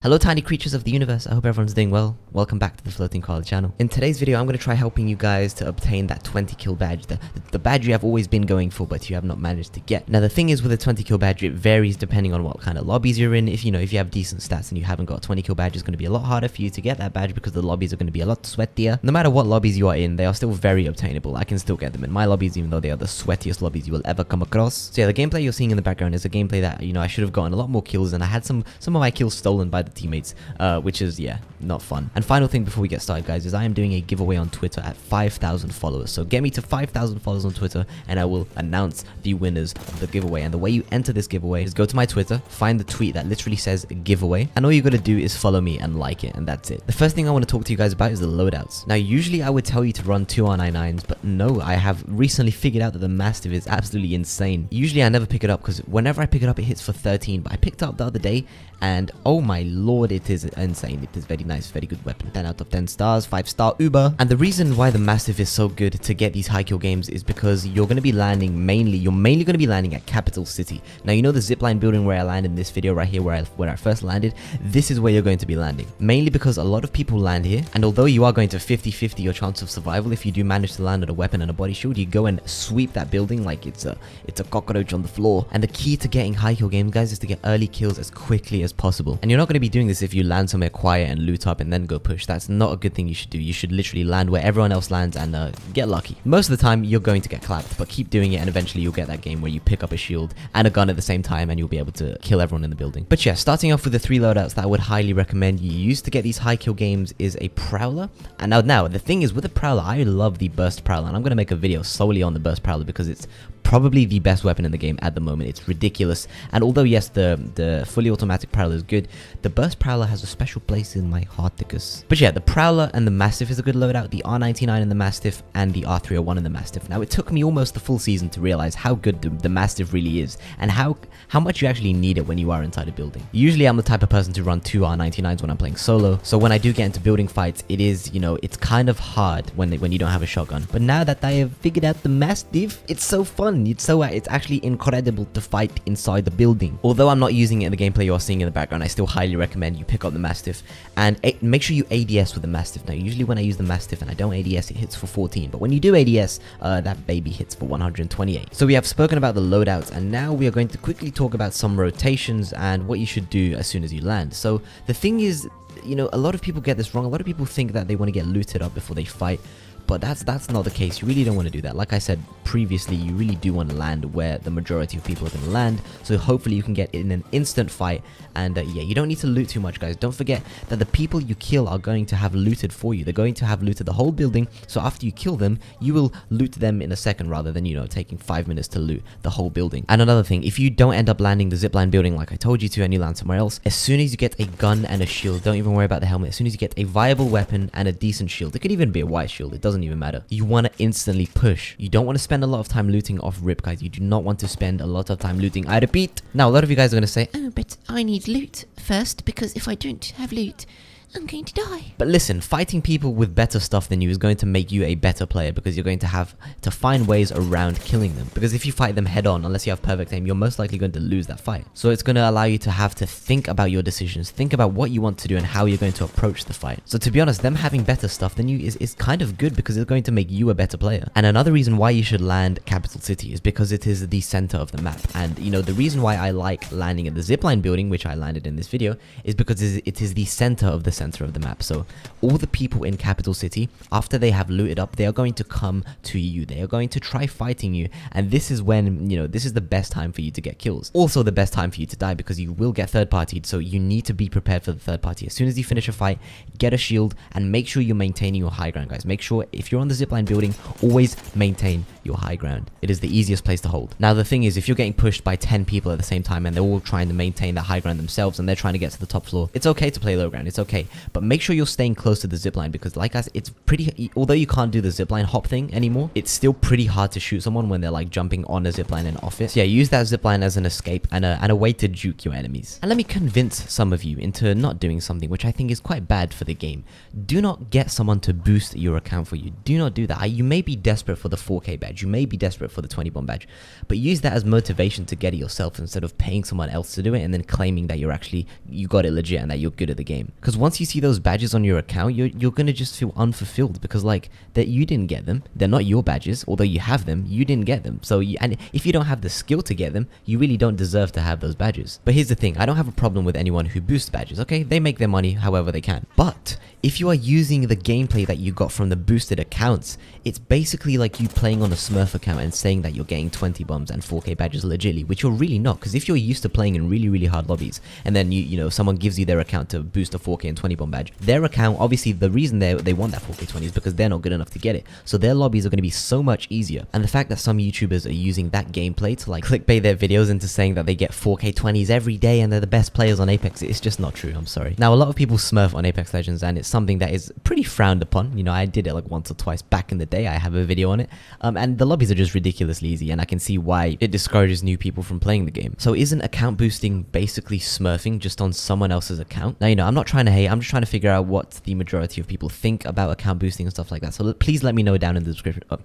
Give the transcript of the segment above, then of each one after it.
Hello tiny creatures of the universe, I hope everyone's doing well. Welcome back to the Floating Koala channel. In today's video I'm going to try helping you guys to obtain that 20 kill badge, the badge you have always been going for but you have not managed to get. Now the thing is with a 20 kill badge, it varies depending on what kind of lobbies you're in. If you have decent stats and you haven't got a 20 kill badge, it's going to be a lot harder for you to get that badge because the lobbies are going to be a lot sweatier. No matter what lobbies you are in, they are still very obtainable. I can still get them in my lobbies even though they are the sweatiest lobbies you will ever come across. So yeah, the gameplay you're seeing in the background is a gameplay that I should have gotten a lot more kills, and I had some of my kills stolen by the teammates. Which is, yeah, not fun. And final thing before we get started, guys, is I am doing a giveaway on Twitter at 5,000 followers. So get me to 5,000 followers on Twitter and I will announce the winners of the giveaway. And the way you enter this giveaway is go to my Twitter, find the tweet that literally says giveaway, and all you gotta do is follow me and like it, and that's it. The first thing I want to talk to you guys about is the loadouts. Now, usually I would tell you to run 2R99s, but no, I have recently figured out that the Mastiff is absolutely insane. Usually I never pick it up because whenever I pick it up, it hits for 13, but I picked it up the other day and oh my lord, it is insane. It is very nice, very good weapon. 10 out of 10 stars, 5-star Uber. And the reason why the Mastiff is so good to get these high kill games is because you're going to be landing you're mainly going to be landing at Capital City. Now, you know the zipline building where I landed in this video right here where I first landed? This is where you're going to be landing. Mainly because a lot of people land here, and although you are going to 50-50 your chance of survival, if you do manage to land on a weapon and a body shield, you go and sweep that building like it's a cockroach on the floor. And the key to getting high kill games, guys, is to get early kills as quickly as possible. And you're not going to be doing this if you land somewhere quiet and loot up and then go push. That's not a good thing you should do. You should literally land where everyone else lands and get lucky. Most of the time you're going to get clapped, but keep doing it and eventually you'll get that game where you pick up a shield and a gun at the same time and you'll be able to kill everyone in the building. But yeah, starting off with the 3 loadouts that I would highly recommend you use to get these high kill games is a Prowler. And now the thing is with the Prowler, I love the Burst Prowler, and I'm going to make a video solely on the Burst Prowler because it's probably the best weapon in the game at the moment. It's ridiculous, and although yes, the fully automatic Prowler is good, the Burst Prowler has a special place in my hearticus. But yeah, the Prowler and the Mastiff is a good loadout, the R99 in the Mastiff and the R301 in the Mastiff. Now, it took me almost the full season to realize how good the Mastiff really is and how much you actually need it when you are inside a building. Usually I'm the type of person to run 2 R99s when I'm playing solo, so when I do get into building fights, it is, it's kind of hard when you don't have a shotgun. But now that I have figured out the Mastiff, it's so fun. It's actually incredible to fight inside the building. Although I'm not using it in the gameplay you're seeing in the background, I still highly recommend you pick up the Mastiff and make sure you ADS with the Mastiff. Now, usually when I use the Mastiff and I don't ADS, it hits for 14, but when you do ADS, that baby hits for 128. So we have spoken about the loadouts, and now we are going to quickly talk about some rotations and what you should do as soon as you land. So the thing is, a lot of people get this wrong. A lot of people think that they want to get looted up before they fight, but that's not the case. You really don't want to do that. Like I said previously, you really do want to land where the majority of people are going to land, so hopefully you can get in an instant fight. And yeah, you don't need to loot too much, guys. Don't forget that the people you kill are going to have looted for you. They're going to have looted the whole building, so after you kill them, you will loot them in a second rather than, taking 5 minutes to loot the whole building. And another thing, if you don't end up landing the zipline building like I told you to and you land somewhere else, as soon as you get a gun and a shield, don't even worry about the helmet. As soon as you get a viable weapon and a decent shield, it could even be a white shield, it doesn't even matter, you want to instantly push. You don't want to spend a lot of time looting off rip, guys. You do not want to spend a lot of time looting. I repeat. Now, a lot of you guys are going to say, oh, but I need loot first, because if I don't have loot, I'm going to die. But listen, fighting people with better stuff than you is going to make you a better player, because you're going to have to find ways around killing them. Because if you fight them head on, unless you have perfect aim, you're most likely going to lose that fight. So it's going to allow you to have to think about your decisions, think about what you want to do and how you're going to approach the fight. So to be honest, them having better stuff than you is kind of good, because it's going to make you a better player. And another reason why you should land Capital City is because it is the center of the map. And the reason why I like landing at the zipline building, which I landed in this video, is because it is the center of the map. So all the people in Capital City, after they have looted up, they are going to come to you. They are going to try fighting you, and this is when, this is the best time for you to get kills. Also the best time for you to die, because you will get third partied, so you need to be prepared for the third party. As soon as you finish a fight, get a shield and make sure you're maintaining your high ground, guys. Make sure if you're on the zipline building, always maintain your high ground. It is the easiest place to hold. Now the thing is, if you're getting pushed by 10 people at the same time and they're all trying to maintain that high ground themselves and they're trying to get to the top floor, it's okay to play low ground. It's okay. great. But make sure you're staying close to the zipline, because like I said, it's pretty, although you can't do the zipline hop thing anymore, it's still pretty hard to shoot someone when they're like jumping on a zipline and off it. So yeah, use that zipline as an escape and a way to juke your enemies. And let me convince some of you into not doing something which I think is quite bad for the game. Do not get someone to boost your account for you. Do not do that. You may be desperate for the 4K badge, you may be desperate for the 20 bomb badge, but use that as motivation to get it yourself instead of paying someone else to do it and then claiming that you got it legit and that you're good at the game. Because once you see those badges on your account, you're gonna just feel unfulfilled, because like that you didn't get them. They're not your badges, although you have them, you didn't get them. So and if you don't have the skill to get them, you really don't deserve to have those badges. But here's the thing, I don't have a problem with anyone who boosts badges, okay? They make their money however they can. But if you are using the gameplay that you got from the boosted accounts, it's basically like you playing on a Smurf account and saying that you're getting 20 bombs and 4K badges legitly, which you're really not. Because if you're used to playing in really hard lobbies, and then you know someone gives you their account to boost a 4K and 20 bomb badge, their account, obviously the reason they want that 4K 20 is because they're not good enough to get it. So their lobbies are going to be so much easier. And the fact that some YouTubers are using that gameplay to like clickbait their videos into saying that they get 4K 20s every day and they're the best players on Apex, it's just not true. I'm sorry. Now a lot of people smurf on Apex Legends, and it's something that is pretty frowned upon. You know, I did it like once or twice back in the day. I have a video on it, and the lobbies are just ridiculously easy, and I can see why it discourages new people from playing the game. So isn't account boosting basically smurfing just on someone else's account? Now, you know, I'm not trying to hate, I'm just trying to figure out what the majority of people think about account boosting and stuff like that. So please let me know down in the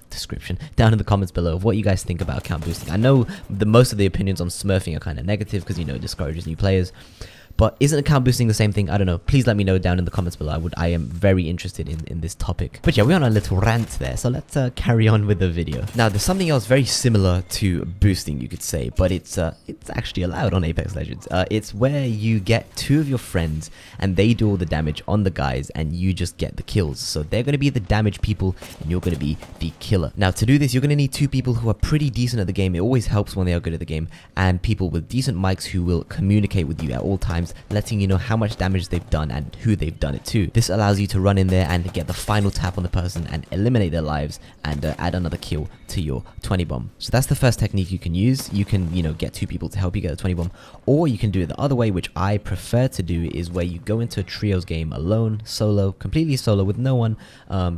description, down in the comments below, of what you guys think about account boosting. I know most of the opinions on smurfing are kind of negative because, you know, it discourages new players. But isn't account boosting the same thing? I don't know. Please let me know down in the comments below. I am very interested in this topic. But yeah, we're on a little rant there, so let's carry on with the video. Now, there's something else very similar to boosting, you could say, but it's actually allowed on Apex Legends. It's where you get two of your friends and they do all the damage on the guys and you just get the kills. So they're going to be the damage people and you're going to be the killer. Now, to do this, you're going to need two people who are pretty decent at the game. It always helps when they are good at the game, and people with decent mics who will communicate with you at all times, letting you know how much damage they've done and who they've done it to. This allows you to run in there and get the final tap on the person and eliminate their lives and add another kill to your 20 bomb. So that's the first technique you can use. You can, you know, get two people to help you get a 20 bomb, or you can do it the other way, which I prefer to do, is where you go into a trios game alone, solo, completely solo, with no one,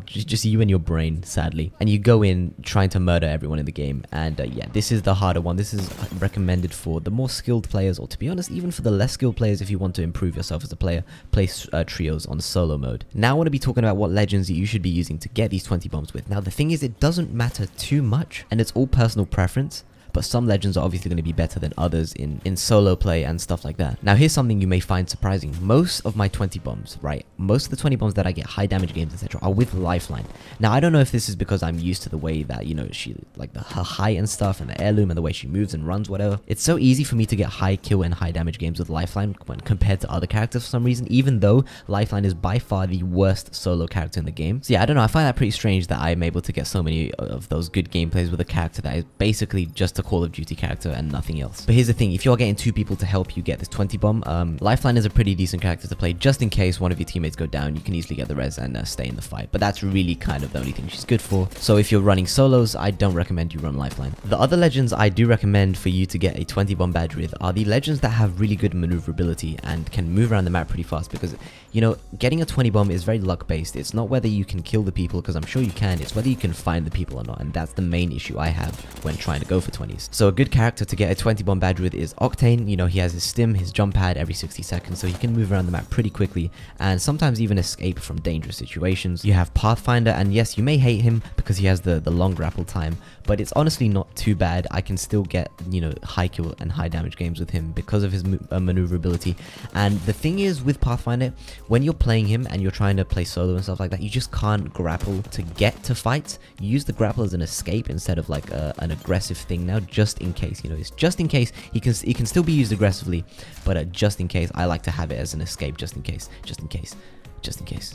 just you and your brain, sadly, and you go in trying to murder everyone in the game. And yeah, this is the harder one. This is recommended for the more skilled players, or to be honest, even for the less skilled players. If you want to improve yourself as a player, play trios on solo mode. Now I want to be talking about what legends that you should be using to get these 20 bombs with. Now the thing is, it doesn't matter too much, and it's all personal preference. But some legends are obviously going to be better than others in solo play and stuff like that. Now here's something you may find surprising. Most of my 20 bombs, right? Most of the 20 bombs that I get, high damage games, etc., are with Lifeline. Now I don't know if this is because I'm used to the way that, you know, she, like her height and stuff, and the heirloom and the way she moves and runs, whatever. It's so easy for me to get high kill and high damage games with Lifeline when compared to other characters for some reason, even though Lifeline is by far the worst solo character in the game. So yeah, I don't know, I find that pretty strange that I'm able to get so many of those good gameplays with a character that is basically just a Call of Duty character and nothing else. But here's the thing, if you're getting two people to help you get this 20 bomb, Lifeline is a pretty decent character to play, just in case one of your teammates go down. You can easily get the res and stay in the fight, but that's really kind of the only thing she's good for. So if you're running solos, I don't recommend you run Lifeline. The other legends I do recommend for you to get a 20 bomb badge with are the legends that have really good maneuverability and can move around the map pretty fast, because, you know, getting a 20 bomb is very luck based. It's not whether you can kill the people, because I'm sure you can, it's whether you can find the people or not, and that's the main issue I have when trying to go for 20s. So a good character to get a 20 bomb badge with is Octane. You know, he has his stim, his jump pad every 60 seconds, so he can move around the map pretty quickly and sometimes even escape from dangerous situations. You have Pathfinder, and yes, you may hate him because he has the long grapple time, but it's honestly not too bad. I can still get, you know, high kill and high damage games with him because of his maneuverability. And the thing is with Pathfinder, when you're playing him and you're trying to play solo and stuff like that, you just can't grapple to get to fights. You use the grapple as an escape instead of like an aggressive thing now, just in case. You know, it's just in case. He can still be used aggressively, but just in case, I like to have it as an escape, just in case.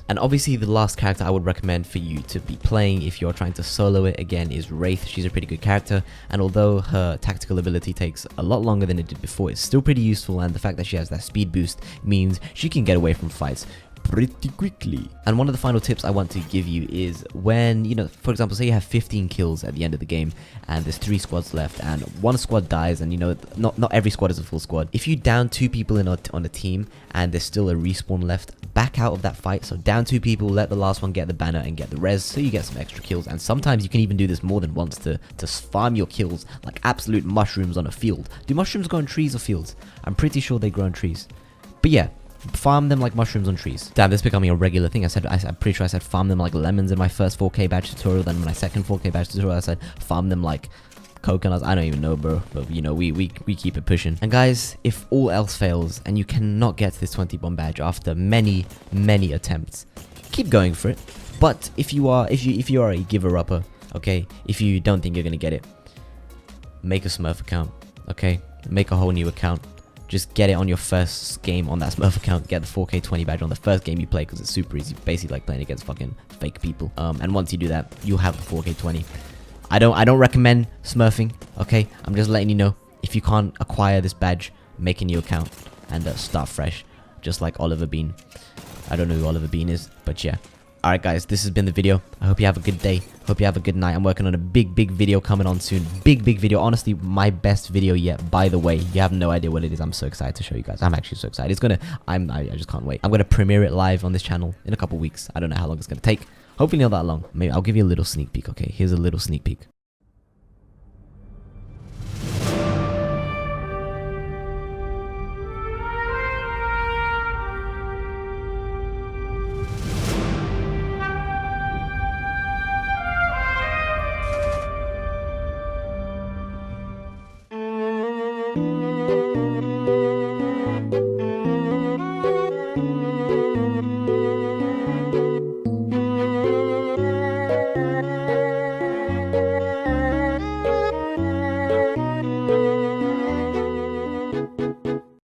And obviously the last character I would recommend for you to be playing if you're trying to solo it, again, is Wraith. She's a pretty good character, and although her tactical ability takes a lot longer than it did before, it's still pretty useful, and the fact that she has that speed boost means she can get away from fights pretty quickly. And one of the final tips I want to give you is when, you know, for example, say you have 15 kills at the end of the game and there's 3 squads left and one squad dies, and you know, not every squad is a full squad. If you down 2 people on a team and there's still a respawn left, back out of that fight. So down 2 people, let the last one get the banner and get the res, so you get some extra kills. And sometimes you can even do this more than once to farm your kills like absolute mushrooms on a field. Do mushrooms grow on trees or fields? I'm pretty sure they grow on trees. But yeah, farm them like mushrooms on trees. Damn, this is becoming a regular thing. I'm pretty sure I said farm them like lemons in my first 4K badge tutorial. Then my second 4K badge tutorial, I said farm them like coconuts. I don't even know, bro, but you know, we keep it pushing. And guys, if all else fails and you cannot get to this 20 bomb badge after many attempts, keep going for it. But if you are a giver-upper, okay, if you don't think you're gonna get it, make a Smurf account, okay, make a whole new account. Just get it on your first game on that Smurf account. Get the 4K 20 badge on the first game you play, because it's super easy, basically like playing against fucking fake people. And once you do that, you'll have the 4K 20. I don't recommend smurfing, okay? I'm just letting you know, if you can't acquire this badge, make a new account and start fresh, just like Oliver Bean. I don't know who Oliver Bean is, but yeah. Alright guys, this has been the video. I hope you have a good day. Hope you have a good night. I'm working on a big video coming on soon. Big video. Honestly, my best video yet, by the way. You have no idea what it is. I'm so excited to show you guys. I'm actually so excited. I just can't wait. I'm gonna premiere it live on this channel in a couple weeks. I don't know how long it's gonna take. Hopefully not that long. Maybe I'll give you a little sneak peek, okay? Here's a little sneak peek.